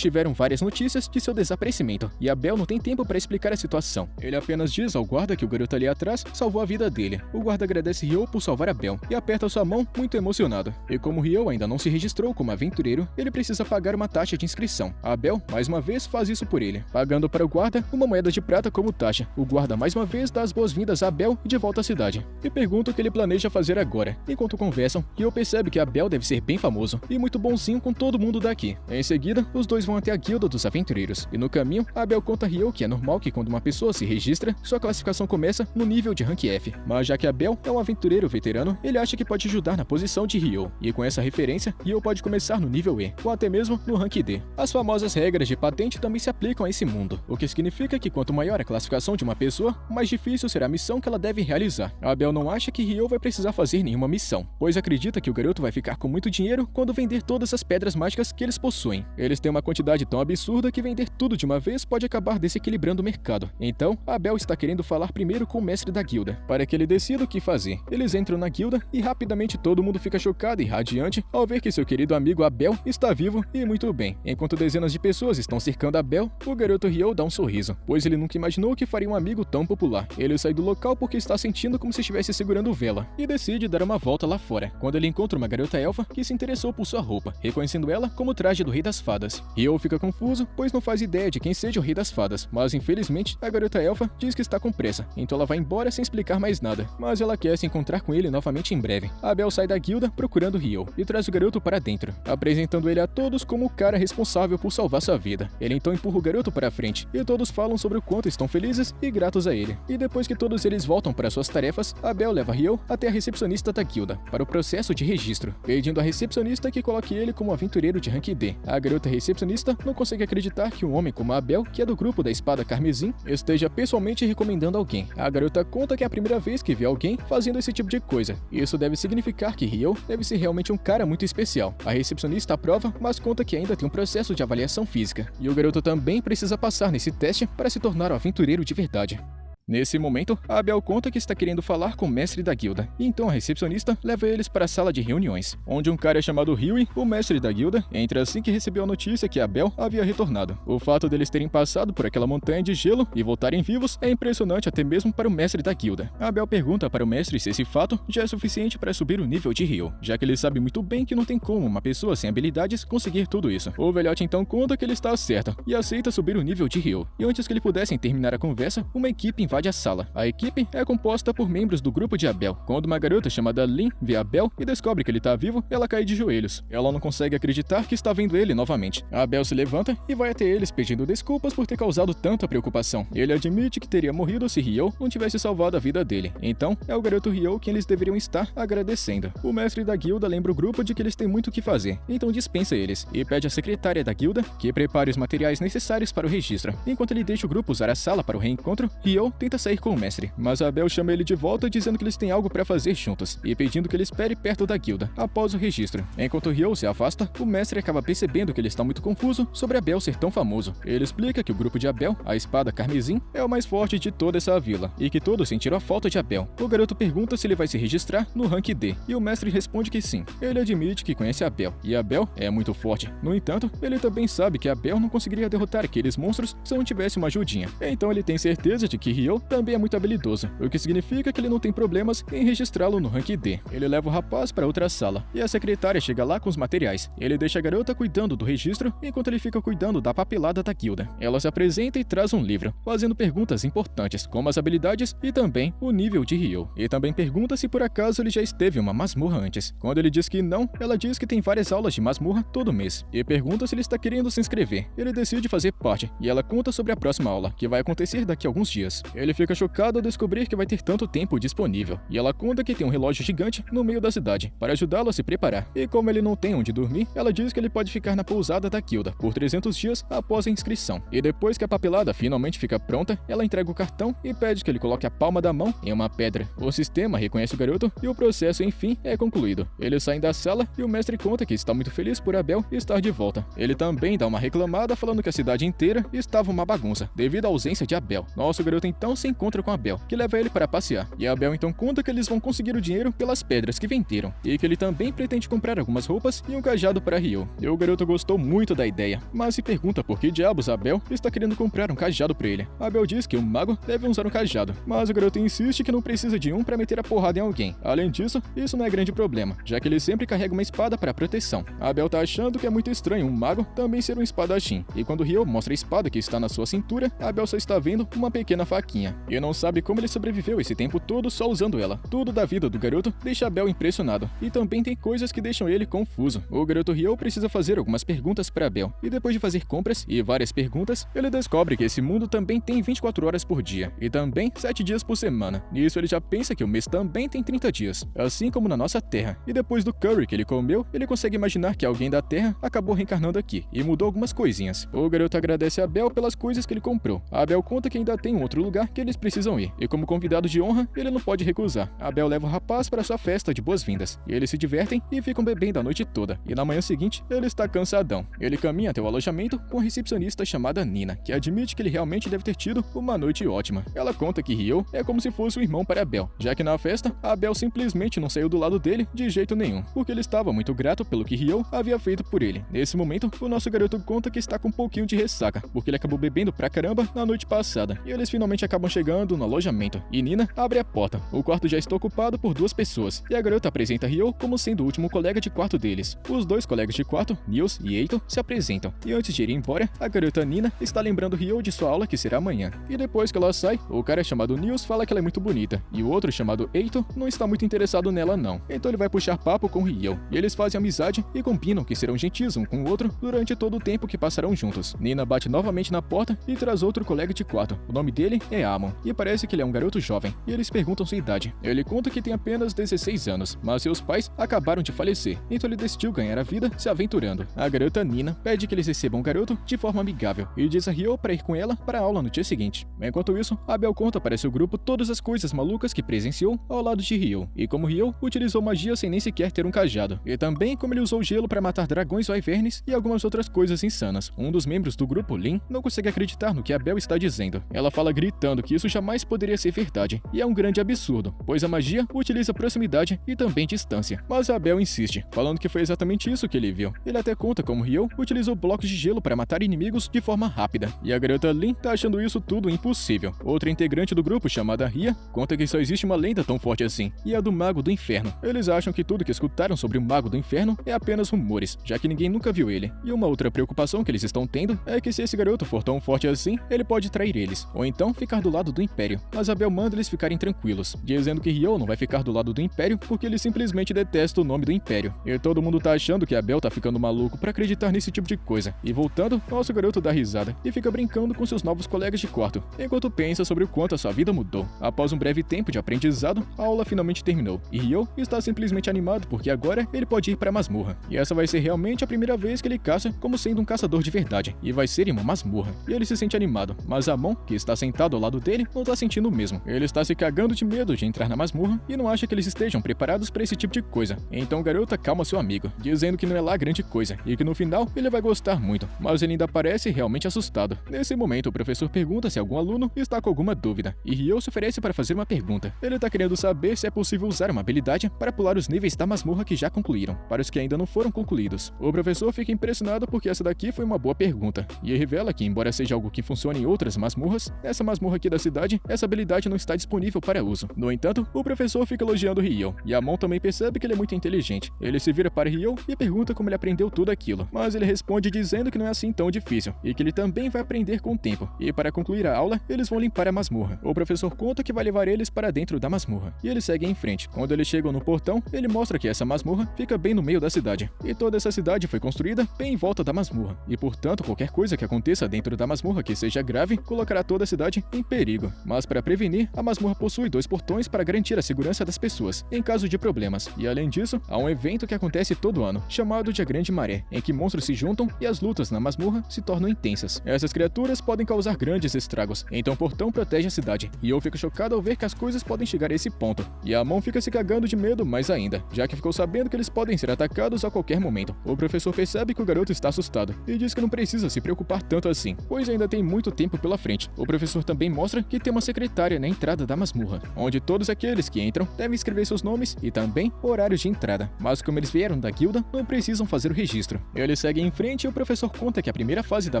tiveram várias notícias de seu desaparecimento, e Abel não tem tempo para explicar a situação. Ele apenas diz ao guarda que o garoto ali atrás salvou a vida dele. O guarda agradece Ryo por salvar Abel, e aperta sua mão muito emocionado. E como Ryo ainda não se registrou como aventureiro, ele precisa pagar uma taxa de inscrição. Abel, mais uma vez, faz isso por ele, pagando para o guarda uma moeda de prata como taxa. O guarda mais uma vez dá as boas-vindas a Abel de volta à cidade, e pergunta o que ele planeja fazer agora. Enquanto conversam, Ryo percebe que Abel deve ser bem famoso, e muito bonzinho com todo mundo daqui. Em seguida, os dois vão até a guilda dos aventureiros, e no caminho, Abel conta a Ryo que é normal que quando uma pessoa se registra, sua classificação começa no nível de rank F, mas já que Abel é um aventureiro veterano, ele acha que pode ajudar na posição de Ryo, e com essa referência, Ryo pode começar no nível E, ou até mesmo no rank D. As famosas regras de patente também se aplicam a esse mundo, o que significa que quanto maior a classificação de uma pessoa, mais difícil será a missão que ela deve realizar. Abel não acha que Ryo vai precisar fazer nenhuma missão, pois acredita que o garoto vai ficar com muito dinheiro quando vender todas as pedras mágicas que eles possuem. Eles têm uma quantidade tão absurda que vender tudo de uma vez pode acabar desequilibrando o mercado. Então, Abel está querendo falar primeiro com o mestre da guilda, para que ele decida o que fazer. Eles entram na guilda e rapidamente todo mundo fica chocado e radiante ao ver que seu querido amigo Abel está vivo e muito bem. Enquanto dezenas de pessoas estão cercando Abel, o garoto Ryo dá um sorriso, pois ele nunca imaginou que faria um amigo tão popular. Ele sai do local porque está sentindo como se estivesse segurando vela e decide dar uma volta lá fora, quando ele encontra uma garota elfa que se interessou por sua roupa, reconhecendo ela como o traje do Rei das Fadas. Ryo fica confuso, pois não faz ideia de quem seja o Rei das Fadas, mas infelizmente a garota elfa diz que está com pressa, então ela vai embora sem explicar mais nada, mas ela quer se encontrar com ele novamente em breve. Abel sai da guilda procurando Ryo e traz o garoto para dentro, apresentando ele a todos como o cara responsável por salvar sua vida. Ele então empurra o garoto para frente e todos falam sobre o quanto estão felizes e gratos a ele. E depois que todos eles voltam para suas tarefas, Abel leva Ryo até a recepcionista da guilda para o processo de registro, pedindo à recepcionista que coloque ele como aventureiro de rank D. A garota recepcionista não consegue acreditar que um homem como Abel, que é do grupo da Espada Carmesim, esteja pessoalmente recomendando alguém. A garota conta que é a primeira vez que vê alguém fazendo esse tipo de coisa. Isso deve significar que Ryo deve ser realmente um cara muito especial. A recepcionista aprova, mas conta que ainda tem um processo de avaliação física, e o garoto também precisa passar nesse teste para se tornar um aventureiro de verdade. Nesse momento, Abel conta que está querendo falar com o mestre da guilda, e então a recepcionista leva eles para a sala de reuniões, onde um cara chamado Ryui, o mestre da guilda, entra assim que recebeu a notícia que Abel havia retornado. O fato deles terem passado por aquela montanha de gelo e voltarem vivos é impressionante até mesmo para o mestre da guilda. Abel pergunta para o mestre se esse fato já é suficiente para subir o nível de Ryo, já que ele sabe muito bem que não tem como uma pessoa sem habilidades conseguir tudo isso. O velhote então conta que ele está certo e aceita subir o nível de Ryo, e antes que eles pudessem terminar a conversa, uma equipe invade a sala. A equipe é composta por membros do grupo de Abel. Quando uma garota chamada Lin vê Abel e descobre que ele está vivo, ela cai de joelhos. Ela não consegue acreditar que está vendo ele novamente. Abel se levanta e vai até eles pedindo desculpas por ter causado tanta preocupação. Ele admite que teria morrido se Ryo não tivesse salvado a vida dele. Então, é o garoto Ryo quem eles deveriam estar agradecendo. O mestre da guilda lembra o grupo de que eles têm muito o que fazer, então dispensa eles e pede à secretária da guilda que prepare os materiais necessários para o registro. Enquanto ele deixa o grupo usar a sala para o reencontro, Ryo tenta sair com o mestre, mas Abel chama ele de volta dizendo que eles têm algo para fazer juntos e pedindo que ele espere perto da guilda após o registro. Enquanto Ryo se afasta, o mestre acaba percebendo que ele está muito confuso sobre Abel ser tão famoso. Ele explica que o grupo de Abel, a Espada Carmesim, é o mais forte de toda essa vila e que todos sentiram a falta de Abel. O garoto pergunta se ele vai se registrar no rank D e o mestre responde que sim. Ele admite que conhece Abel e Abel é muito forte. No entanto, ele também sabe que Abel não conseguiria derrotar aqueles monstros se não tivesse uma ajudinha. Então ele tem certeza de que Ryo também é muito habilidoso, o que significa que ele não tem problemas em registrá-lo no rank D. Ele leva o rapaz para outra sala e a secretária chega lá com os materiais. Ele deixa a garota cuidando do registro enquanto ele fica cuidando da papelada da guilda. Ela se apresenta e traz um livro, fazendo perguntas importantes, como as habilidades e também o nível de Ryo. E também pergunta se por acaso ele já esteve em uma masmorra antes. Quando ele diz que não, ela diz que tem várias aulas de masmorra todo mês e pergunta se ele está querendo se inscrever. Ele decide fazer parte e ela conta sobre a próxima aula, que vai acontecer daqui a alguns dias. Ele fica chocado ao descobrir que vai ter tanto tempo disponível, e ela conta que tem um relógio gigante no meio da cidade para ajudá-lo a se preparar. E como ele não tem onde dormir, ela diz que ele pode ficar na pousada da guilda por 300 dias após a inscrição. E depois que a papelada finalmente fica pronta, ela entrega o cartão e pede que ele coloque a palma da mão em uma pedra. O sistema reconhece o garoto e o processo enfim é concluído. Eles saem da sala e o mestre conta que está muito feliz por Abel estar de volta. Ele também dá uma reclamada falando que a cidade inteira estava uma bagunça devido à ausência de Abel. Nosso garoto então se encontra com Abel, que leva ele para passear. E Abel então conta que eles vão conseguir o dinheiro pelas pedras que venderam e que ele também pretende comprar algumas roupas e um cajado para Ryo. E o garoto gostou muito da ideia, mas se pergunta por que diabos Abel está querendo comprar um cajado para ele. Abel diz que um mago deve usar um cajado, mas o garoto insiste que não precisa de um para meter a porrada em alguém. Além disso, isso não é grande problema, já que ele sempre carrega uma espada para proteção. Abel tá achando que é muito estranho um mago também ser um espadachim, e quando Ryo mostra a espada que está na sua cintura, Abel só está vendo uma pequena faquinha e não sabe como ele sobreviveu esse tempo todo só usando ela. Tudo da vida do garoto deixa Abel impressionado, e também tem coisas que deixam ele confuso. O garoto Ryo precisa fazer algumas perguntas para Abel, e depois de fazer compras e várias perguntas, ele descobre que esse mundo também tem 24 horas por dia, e também 7 dias por semana. Nisso ele já pensa que o mês também tem 30 dias, assim como na nossa Terra. E depois do curry que ele comeu, ele consegue imaginar que alguém da Terra acabou reencarnando aqui, e mudou algumas coisinhas. O garoto agradece a Abel pelas coisas que ele comprou. A Abel conta que ainda tem um outro lugar que eles precisam ir, e como convidado de honra, ele não pode recusar. Abel leva o rapaz para sua festa de boas-vindas, e eles se divertem e ficam bebendo a noite toda, e na manhã seguinte, ele está cansadão. Ele caminha até o alojamento com a recepcionista chamada Nina, que admite que ele realmente deve ter tido uma noite ótima. Ela conta que Ryo é como se fosse um irmão para Abel, já que na festa, Abel simplesmente não saiu do lado dele de jeito nenhum, porque ele estava muito grato pelo que Ryo havia feito por ele. Nesse momento, o nosso garoto conta que está com um pouquinho de ressaca, porque ele acabou bebendo pra caramba na noite passada, e eles finalmente acabam chegando no alojamento, e Nina abre a porta. O quarto já está ocupado por 2 pessoas, e a garota apresenta Ryo como sendo o último colega de quarto deles. Os 2 colegas de quarto, Nils e Eito, se apresentam, e antes de ir embora, a garota Nina está lembrando Ryo de sua aula que será amanhã. E depois que ela sai, o cara chamado Nils fala que ela é muito bonita, e o outro chamado Eito não está muito interessado nela não. Então ele vai puxar papo com Ryo, e eles fazem amizade e combinam que serão gentis um com o outro durante todo o tempo que passarão juntos. Nina bate novamente na porta e traz outro colega de quarto. O nome dele é Amon, e parece que ele é um garoto jovem, e eles perguntam sua idade. Ele conta que tem apenas 16 anos, mas seus pais acabaram de falecer, então ele decidiu ganhar a vida se aventurando. A garota Nina pede que eles recebam o garoto de forma amigável, e diz a Ryo para ir com ela para a aula no dia seguinte. Enquanto isso, Abel conta para seu grupo todas as coisas malucas que presenciou ao lado de Ryo, e como Ryo utilizou magia sem nem sequer ter um cajado, e também como ele usou gelo para matar dragões wyverns e algumas outras coisas insanas. Um dos membros do grupo, Lin, não consegue acreditar no que Abel está dizendo. Ela fala gritando que isso jamais poderia ser verdade, e é um grande absurdo, pois a magia utiliza proximidade e também distância. Mas Abel insiste, falando que foi exatamente isso que ele viu. Ele até conta como Ryo utilizou blocos de gelo para matar inimigos de forma rápida, e a garota Lin tá achando isso tudo impossível. Outra integrante do grupo, chamada Ria, conta que só existe uma lenda tão forte assim, e é a do Mago do Inferno. Eles acham que tudo que escutaram sobre o Mago do Inferno é apenas rumores, já que ninguém nunca viu ele. E uma outra preocupação que eles estão tendo é que se esse garoto for tão forte assim, ele pode trair eles, ou então ficar do lado do Império. Mas Abel manda eles ficarem tranquilos, dizendo que Ryo não vai ficar do lado do Império porque ele simplesmente detesta o nome do Império. E todo mundo tá achando que Abel tá ficando maluco pra acreditar nesse tipo de coisa. E voltando, nosso garoto dá risada e fica brincando com seus novos colegas de quarto, enquanto pensa sobre o quanto a sua vida mudou. Após um breve tempo de aprendizado, a aula finalmente terminou, e Ryo está simplesmente animado porque agora ele pode ir pra masmorra. E essa vai ser realmente a primeira vez que ele caça como sendo um caçador de verdade, e vai ser em uma masmorra. E ele se sente animado, mas Amon, que está sentado ao lado dele, não tá sentindo o mesmo. Ele está se cagando de medo de entrar na masmorra e não acha que eles estejam preparados para esse tipo de coisa. Então o garoto acalma seu amigo, dizendo que não é lá grande coisa, e que no final ele vai gostar muito, mas ele ainda parece realmente assustado. Nesse momento, o professor pergunta se algum aluno está com alguma dúvida, e Ryo se oferece para fazer uma pergunta. Ele tá querendo saber se é possível usar uma habilidade para pular os níveis da masmorra que já concluíram, para os que ainda não foram concluídos. O professor fica impressionado porque essa daqui foi uma boa pergunta, e revela que, embora seja algo que funcione em outras masmorras, nessa masmorra aqui da cidade, essa habilidade não está disponível para uso. No entanto, o professor fica elogiando Ryo, e Amon também percebe que ele é muito inteligente. Ele se vira para Ryo e pergunta como ele aprendeu tudo aquilo, mas ele responde dizendo que não é assim tão difícil, e que ele também vai aprender com o tempo. E para concluir a aula, eles vão limpar a masmorra. O professor conta que vai levar eles para dentro da masmorra, e eles seguem em frente. Quando eles chegam no portão, ele mostra que essa masmorra fica bem no meio da cidade, e toda essa cidade foi construída bem em volta da masmorra, e portanto qualquer coisa que aconteça dentro da masmorra que seja grave, colocará toda a cidade em perigo. Mas para prevenir, a masmorra possui 2 portões para garantir a segurança das pessoas, em caso de problemas. E além disso, há um evento que acontece todo ano, chamado de A Grande Maré, em que monstros se juntam e as lutas na masmorra se tornam intensas. Essas criaturas podem causar grandes estragos, então o portão protege a cidade, e eu fico chocado ao ver que as coisas podem chegar a esse ponto. E Amon fica se cagando de medo mais ainda, já que ficou sabendo que eles podem ser atacados a qualquer momento. O professor percebe que o garoto está assustado, e diz que não precisa se preocupar tanto assim, pois ainda tem muito tempo pela frente. O professor também mostra que tem uma secretária na entrada da masmorra, onde todos aqueles que entram devem escrever seus nomes e também horários de entrada, mas como eles vieram da guilda, não precisam fazer o registro. Eles seguem em frente e o professor conta que a primeira fase da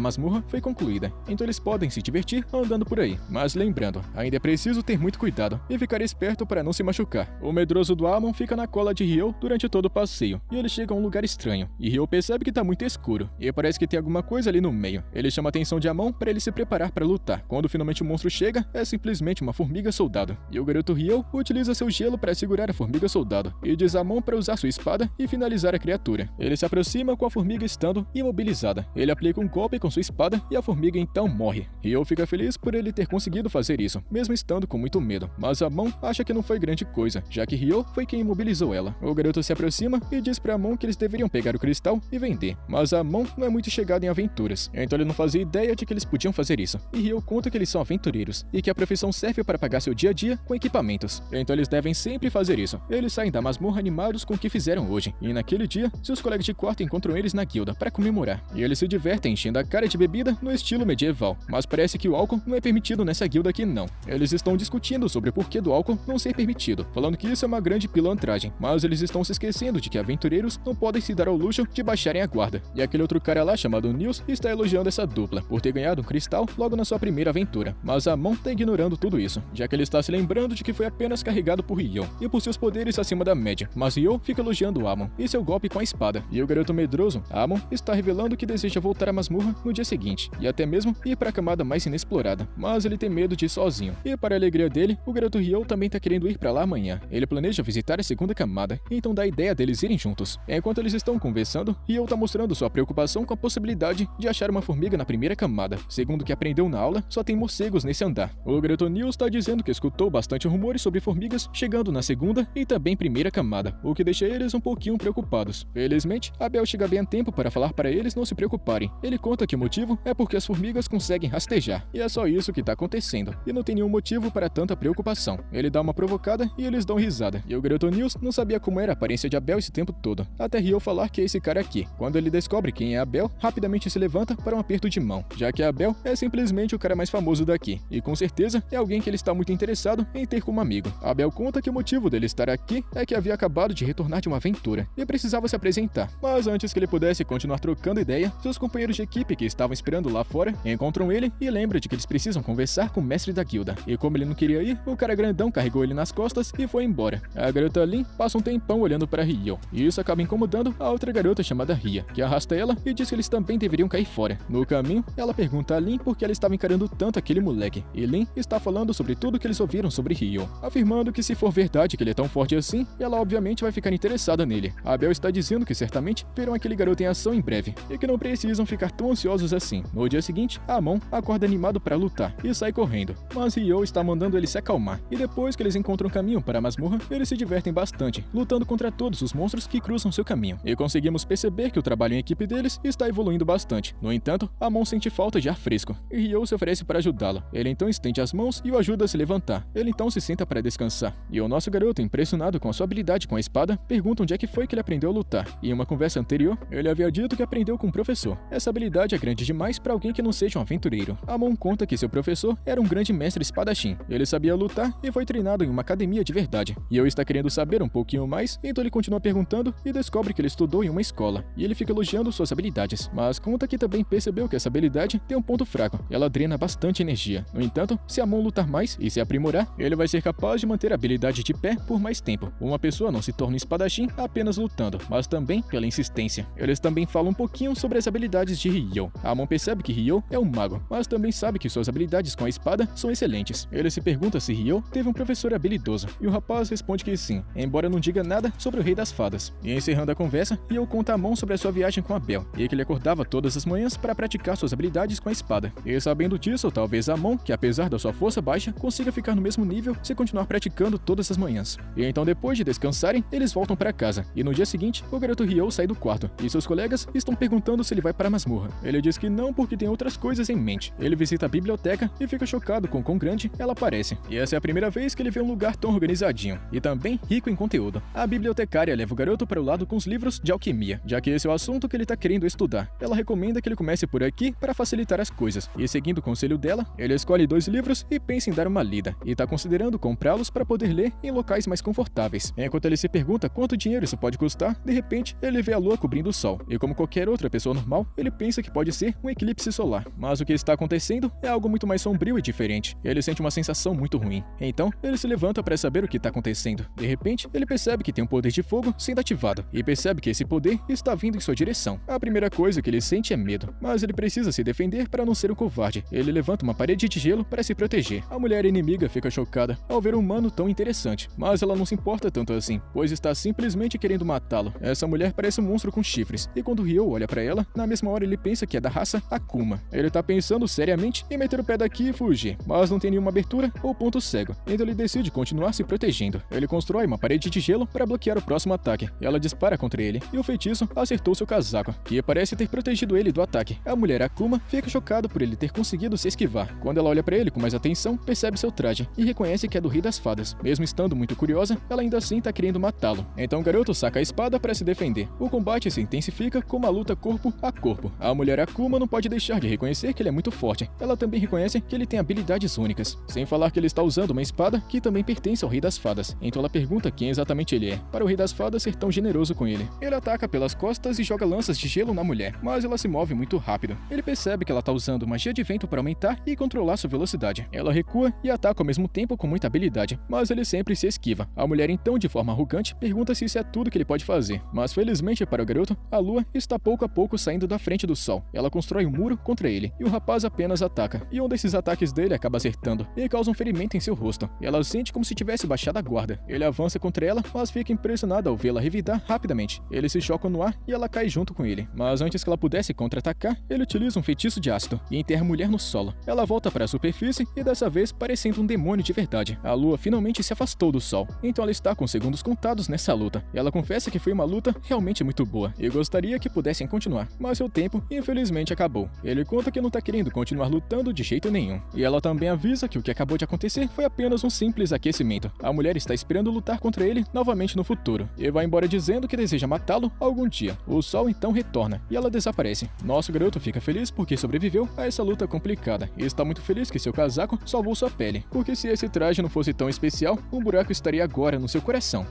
masmorra foi concluída, então eles podem se divertir andando por aí. Mas lembrando, ainda é preciso ter muito cuidado e ficar esperto para não se machucar. O medroso do Amon fica na cola de Ryo durante todo o passeio, e ele chega a um lugar estranho, e Ryo percebe que tá muito escuro, e parece que tem alguma coisa ali no meio. Ele chama a atenção de Amon para ele se preparar para lutar. Quando finalmente o monstro chega, é simplesmente uma formiga soldado, e o garoto Ryo utiliza seu gelo para segurar a formiga soldado, e diz a Amon para usar sua espada e finalizar a criatura. Ele se aproxima com a formiga estando imobilizada. Ele aplica um golpe com sua espada e a formiga então morre. Ryo fica feliz por ele ter conseguido fazer isso, mesmo estando com muito medo, mas Amon acha que não foi grande coisa, já que Ryo foi quem imobilizou ela. O garoto se aproxima e diz para Amon que eles deveriam pegar o cristal e vender, mas Amon não é muito chegado em aventuras, então ele não fazia ideia de que eles podiam fazer isso. E Ryo conta que eles são aventureiros aventureiros e que a profissão serve para pagar seu dia a dia com equipamentos. Então eles devem sempre fazer isso. Eles saem da masmorra animados com o que fizeram hoje, e naquele dia, seus colegas de quarto encontram eles na guilda para comemorar. E eles se divertem enchendo a cara de bebida no estilo medieval, mas parece que o álcool não é permitido nessa guilda aqui não. Eles estão discutindo sobre o porquê do álcool não ser permitido, falando que isso é uma grande pilantragem, mas eles estão se esquecendo de que aventureiros não podem se dar ao luxo de baixarem a guarda. E aquele outro cara lá chamado Nils está elogiando essa dupla por ter ganhado um cristal logo na sua primeira aventura, mas Amon tá ignorando tudo isso, já que ele está se lembrando de que foi apenas carregado por Ryo e por seus poderes acima da média, mas Ryo fica elogiando Amon e seu golpe com a espada, e o garoto medroso, Amon, está revelando que deseja voltar à masmorra no dia seguinte, e até mesmo ir para a camada mais inexplorada, mas ele tem medo de ir sozinho. E para a alegria dele, o garoto Ryo também tá querendo ir para lá amanhã. Ele planeja visitar a segunda camada, então dá a ideia deles irem juntos. Enquanto eles estão conversando, Ryo tá mostrando sua preocupação com a possibilidade de achar uma formiga na primeira camada. Segundo o que aprendeu na aula, só tem morcegos nesse andar. O garoto Nils tá dizendo que escutou bastante rumores sobre formigas chegando na segunda e também primeira camada, o que deixa eles um pouquinho preocupados. Felizmente, Abel chega bem a tempo para falar para eles não se preocuparem. Ele conta que o motivo é porque as formigas conseguem rastejar, e é só isso que tá acontecendo, e não tem nenhum motivo para tanta preocupação. Ele dá uma provocada e eles dão risada, e o garoto Nils não sabia como era a aparência de Abel esse tempo todo, até Ryo falar que é esse cara aqui. Quando ele descobre quem é Abel, rapidamente se levanta para um aperto de mão, já que Abel é simplesmente o cara mais famoso daqui, e com certeza é alguém que ele está muito interessado em ter como amigo. Abel conta que o motivo dele estar aqui é que havia acabado de retornar de uma aventura, e precisava se apresentar, mas antes que ele pudesse continuar trocando ideia, seus companheiros de equipe que estavam esperando lá fora encontram ele e lembram de que eles precisam conversar com o mestre da guilda. E como ele não queria ir, o cara grandão carregou ele nas costas e foi embora. A garota Lin passa um tempão olhando para Ryo, e isso acaba incomodando a outra garota chamada Ria, que arrasta ela e diz que eles também deveriam cair fora. No caminho, ela pergunta a Lin por que ela estava encarando tanto aquele moleque, e Lin está falando sobre tudo que eles ouviram sobre Ryo, afirmando que se for verdade que ele é tão forte assim, ela obviamente vai ficar interessada nele. Abel está dizendo que certamente verão aquele garoto em ação em breve, e que não precisam ficar tão ansiosos assim. No dia seguinte, Amon acorda animado para lutar e sai correndo, mas Ryo está mandando ele se acalmar, e depois que eles encontram um caminho para a masmorra, eles se divertem bastante, lutando contra todos os monstros que cruzam seu caminho, e conseguimos perceber que o trabalho em equipe deles está evoluindo bastante. No entanto, Amon sente falta de ar fresco, e Ryo se oferece para ajudá-lo. Ele então estende as mãos e o ajuda a se levantar. Ele então se senta para descansar, e o nosso garoto, impressionado com a sua habilidade com a espada, pergunta onde é que foi que ele aprendeu a lutar. E em uma conversa anterior, ele havia dito que aprendeu com um professor. Essa habilidade é grande demais para alguém que não seja um aventureiro. Amon conta que seu professor era um grande mestre espadachim. Ele sabia lutar e foi treinado em uma academia de verdade. E eu está querendo saber um pouquinho mais, então ele continua perguntando e descobre que ele estudou em uma escola. E ele fica elogiando suas habilidades, mas conta que também percebeu que essa habilidade tem um ponto fraco. Ela drena bastante energia. No entanto, se Amon lutar mais e se aprimorar, ele vai ser capaz de manter a habilidade de pé por mais tempo. Uma pessoa não se torna um espadachim apenas lutando, mas também pela insistência. Eles também falam um pouquinho sobre as habilidades de Ryo. Amon percebe que Ryo é um mago, mas também sabe que suas habilidades com a espada são excelentes. Ele se pergunta se Ryo teve um professor habilidoso, e o rapaz responde que sim, embora não diga nada sobre o Rei das Fadas. E encerrando a conversa, Ryo conta a Amon sobre a sua viagem com Abel, e que ele acordava todas as manhãs para praticar suas habilidades com a espada. E sabendo disso, talvez Amon, que apesar da sua força baixa, consiga ficar no mesmo nível se continuar praticando todas as manhãs. E então depois de descansarem, eles voltam para casa, e no dia seguinte, o garoto Ryo sai do quarto, e seus colegas estão perguntando se ele vai para a masmorra. Ele diz que não porque tem outras coisas em mente. Ele visita a biblioteca e fica chocado com quão grande ela parece. E essa é a primeira vez que ele vê um lugar tão organizadinho, e também rico em conteúdo. A bibliotecária leva o garoto para o lado com os livros de alquimia, já que esse é o assunto que ele está querendo estudar. Ela recomenda que ele comece por aqui para facilitar as coisas, e seguindo o conselho dela, ele escolhe 2 livros e pensa em dar uma lida, e está considerando comprá-los para poder ler em locais mais confortáveis. Enquanto ele se pergunta quanto dinheiro isso pode custar, de repente ele vê a lua cobrindo o sol, e como qualquer outra pessoa normal, ele pensa que pode ser um eclipse solar. Mas o que está acontecendo é algo muito mais sombrio e diferente. Ele sente uma sensação muito ruim. Então, ele se levanta para saber o que está acontecendo. De repente, ele percebe que tem um poder de fogo sendo ativado, e percebe que esse poder está vindo em sua direção. A primeira coisa que ele sente é medo, mas ele precisa se defender para não ser um covarde. Ele levanta uma parede de gelo para se proteger. A mulher inimiga fica chocada ao ver um humano tão interessante, mas ela não se importa tanto assim, pois está simplesmente querendo matá-lo. Essa mulher parece um monstro com chifres, e quando Ryo olha para ela, na mesma hora ele pensa que é da raça Akuma. Ele tá pensando seriamente em meter o pé daqui e fugir, mas não tem nenhuma abertura ou ponto cego, então ele decide continuar se protegendo. Ele constrói uma parede de gelo para bloquear o próximo ataque, e ela dispara contra ele, e o feitiço acertou seu casaco, que parece ter protegido ele do ataque. A mulher Akuma fica chocada por ele ter conseguido se esquivar. Quando ela olha pra ele com mais atenção, percebe seu traje e reconhece que é do Rei das Fadas. Mesmo estando muito curiosa, ela ainda assim tá querendo matá-lo. Então o garoto saca a espada para se defender. O combate se intensifica com uma luta corpo a corpo. A mulher Akuma não pode deixar de reconhecer que ele é muito forte. Ela também reconhece que ele tem habilidades únicas. Sem falar que ele está usando uma espada que também pertence ao Rei das Fadas. Então ela pergunta quem exatamente ele é, para o Rei das Fadas ser tão generoso com ele. Ele ataca pelas costas e joga lanças de gelo na mulher, mas ela se move muito rápido. Ele percebe que ela tá usando magia de vento para aumentar e controlar sua velocidade. Ela recua e ataca ao mesmo tempo com muita habilidade, mas ele sempre se esquiva. A mulher então, de forma arrogante, pergunta se isso é tudo que ele pode fazer. Mas felizmente para o garoto, a lua está pouco a pouco saindo da frente do sol. Ela constrói um muro contra ele, e o rapaz apenas ataca. E um desses ataques dele acaba acertando, e causa um ferimento em seu rosto. Ela sente como se tivesse baixado a guarda. Ele avança contra ela, mas fica impressionado ao vê-la revidar rapidamente. Eles se chocam no ar e ela cai junto com ele. Mas antes que ela pudesse contra-atacar, ele utiliza um feitiço de ácido e enterra a mulher no solo. Ela volta para a superfície e dessa vez parecendo um demônio de verdade. A lua finalmente se afastou do sol, então ela está com segundos contados nessa luta. Ela confessa que foi uma luta realmente muito boa e gostaria que pudessem continuar, mas seu tempo infelizmente acabou. Ele conta que não tá querendo continuar lutando de jeito nenhum. E ela também avisa que o que acabou de acontecer foi apenas um simples aquecimento. A mulher está esperando lutar contra ele novamente no futuro e vai embora dizendo que deseja matá-lo algum dia. O sol então retorna e ela desaparece. Nosso garoto fica feliz porque sobreviveu a essa luta complicada e está muito feliz que seu casaco salvou sua pele, porque se esse traje não fosse tão especial, um buraco estaria agora no seu coração.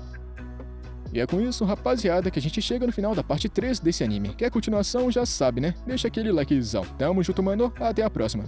E é com isso, rapaziada, que a gente chega no final da parte 3 desse anime. Quer continuação, já sabe, né? Deixa aquele likezão. Tamo junto, mano. Até a próxima.